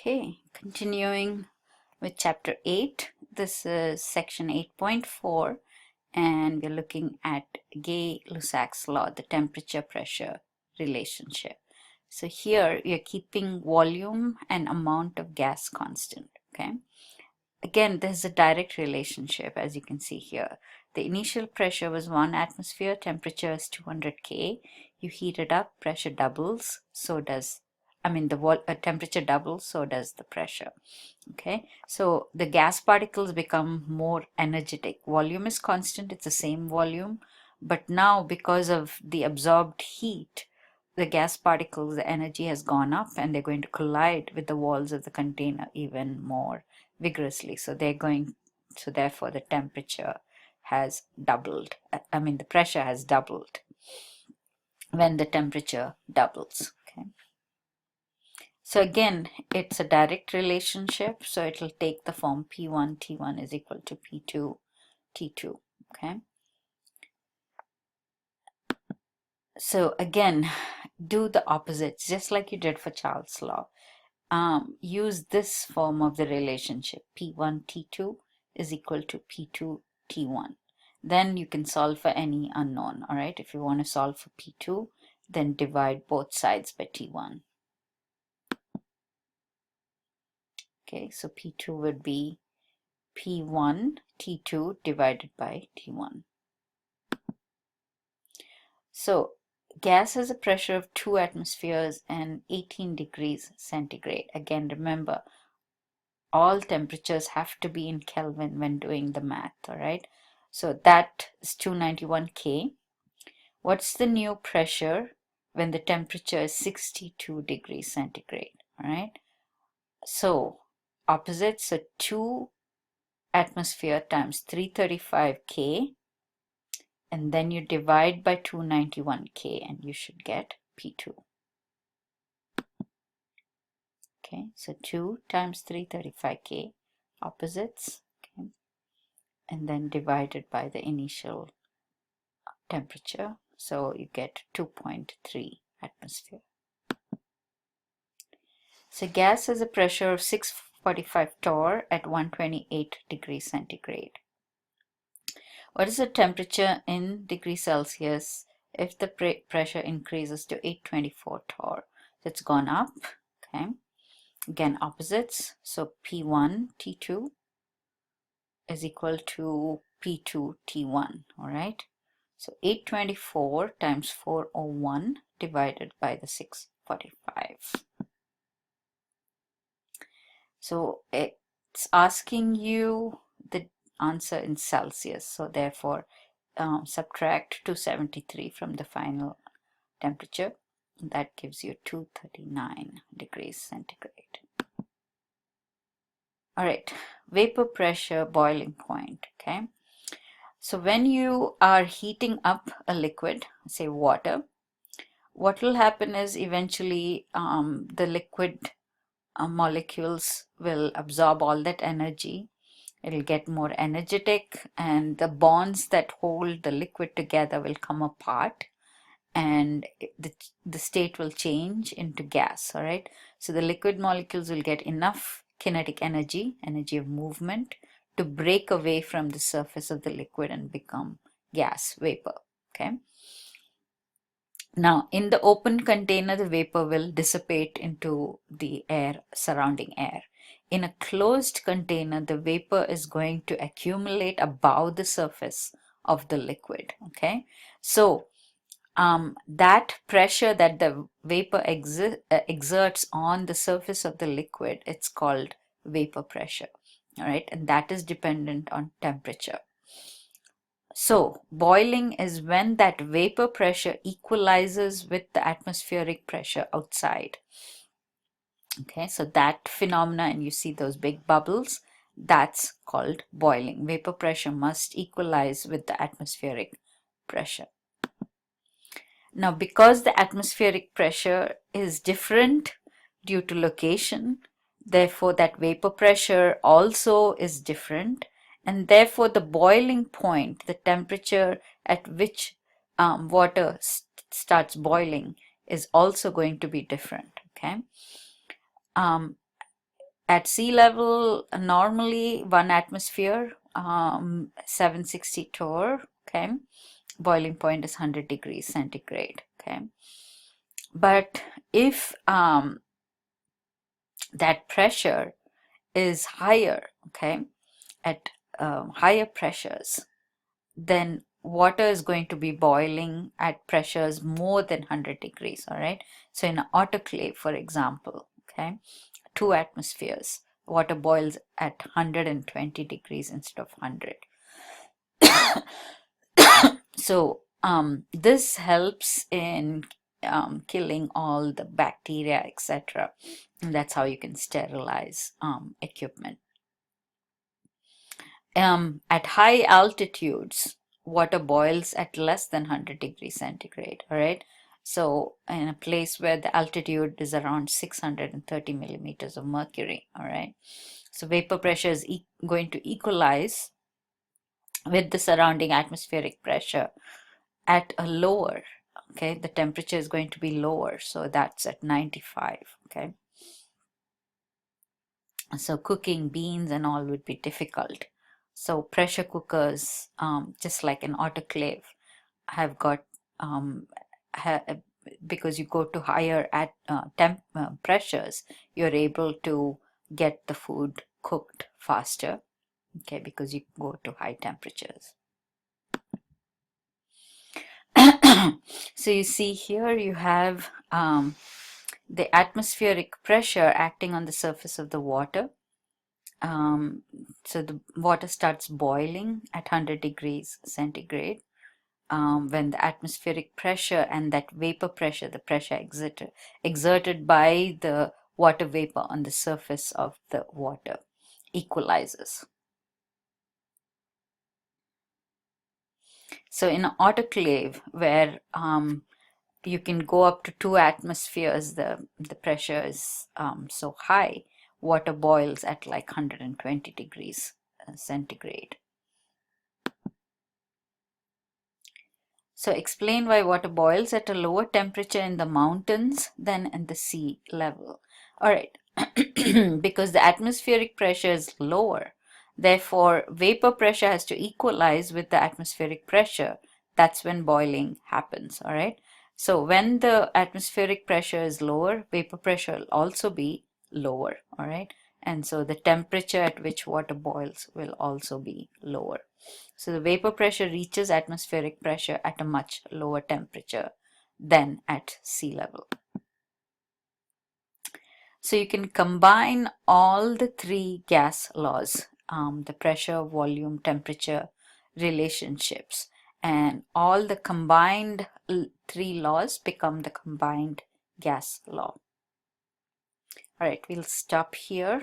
Okay, continuing with chapter 8. This is section 8.4, and we're looking at Gay-Lussac's law, the temperature-pressure relationship. So here you're keeping volume and amount of gas constant, okay? Again, there's a direct relationship, as you can see here. The initial pressure was 1 atmosphere, temperature is 200 K. You heat it up, pressure doubles, so does the temperature doubles, so does the pressure. Okay, so the gas particles become more energetic. Volume is constant, it's the same volume, but now because of the absorbed heat, the gas particles, the energy has gone up and they're going to collide with the walls of the container even more vigorously. So therefore the temperature has doubled. The pressure has doubled when the temperature doubles. Okay. So again, it's a direct relationship, so it'll take the form P1 T1 is equal to P2 T2, okay? So again, do the opposites, just like you did for Charles' law. Use this form of the relationship, P1 T2 is equal to P2 T1. Then you can solve for any unknown, all right? If you want to solve for P2, then divide both sides by T1. Okay, so P2 would be P1 T2 divided by T1. So gas has a pressure of 2 atmospheres and 18 degrees centigrade. Again, remember, all temperatures have to be in Kelvin when doing the math, all right? So that is 291 K. What's the new pressure when the temperature is 62 degrees centigrade, all right? So opposite, so 2 atmosphere times 335 K, and then you divide by 291 K and you should get P2. Okay, so 2 times 335 K, opposites, okay, and then divided by the initial temperature, so you get 2.3 atmosphere. So gas has a pressure of 645 torr at 128 degrees centigrade. What is the temperature in degrees Celsius if the pressure increases to 824 torr? So it's gone up, okay. Again, opposites, so P1 T2 is equal to P2 T1, all right? So 824 times 401 divided by the 645. So it's asking you the answer in Celsius, so therefore subtract 273 from the final temperature. That gives you 239 degrees centigrade. All right, vapor pressure boiling point, okay? So when you are heating up a liquid, say water, what will happen is eventually the liquid molecules will absorb all that energy. It'll get more energetic, and the bonds that hold the liquid together will come apart, and the state will change into gas, all right? So the liquid molecules will get enough kinetic energy of movement, to break away from the surface of the liquid and become gas, vapor, okay? Now, in the open container, the vapor will dissipate into the air, surrounding air. In a closed container, the vapor is going to accumulate above the surface of the liquid, okay? So that pressure that the vapor exerts on the surface of the liquid, it's called vapor pressure, all right? And that is dependent on temperature. So boiling is when that vapor pressure equalizes with the atmospheric pressure outside. Okay, so that phenomena, and you see those big bubbles, that's called boiling. Vapor pressure must equalize with the atmospheric pressure. Now, because the atmospheric pressure is different due to location, therefore that vapor pressure also is different, and therefore the boiling point, the temperature at which water starts boiling, is also going to be different, okay? At sea level, normally 1 atmosphere, 760 torr, okay, boiling point is 100 degrees centigrade, okay. But if that pressure is higher, okay, at higher pressures, then water is going to be boiling at pressures more than 100 degrees, all right. So in an autoclave, for example, okay, 2 atmospheres, water boils at 120 degrees instead of 100. So this helps in killing all the bacteria, etc. And that's how you can sterilize equipment. At high altitudes, water boils at less than 100 degrees centigrade, all right? So in a place where the altitude is around 630 millimeters of mercury, all right? So vapor pressure is going to equalize with the surrounding atmospheric pressure at a lower, okay? The temperature is going to be lower, so that's at 95, okay? So cooking beans and all would be difficult. So pressure cookers, just like an autoclave, have got because you go to higher pressures, you're able to get the food cooked faster, okay, because you go to high temperatures. So you see here you have the atmospheric pressure acting on the surface of the water. So the water starts boiling at 100 degrees centigrade when the atmospheric pressure and that vapor pressure, the pressure exerted by the water vapor on the surface of the water, equalizes. So in an autoclave where you can go up to 2 atmospheres, the pressure is so high, water boils at like 120 degrees centigrade. So explain why water boils at a lower temperature in the mountains than in the sea level. All right, because the atmospheric pressure is lower, therefore vapor pressure has to equalize with the atmospheric pressure. That's when boiling happens, all right? So when the atmospheric pressure is lower, vapor pressure will also be lower, all right? And so the temperature at which water boils will also be lower. So the vapor pressure reaches atmospheric pressure at a much lower temperature than at sea level. So you can combine all the 3 gas laws, the pressure, volume, temperature relationships, and all the combined 3 laws become the combined gas law. All right, we'll stop here.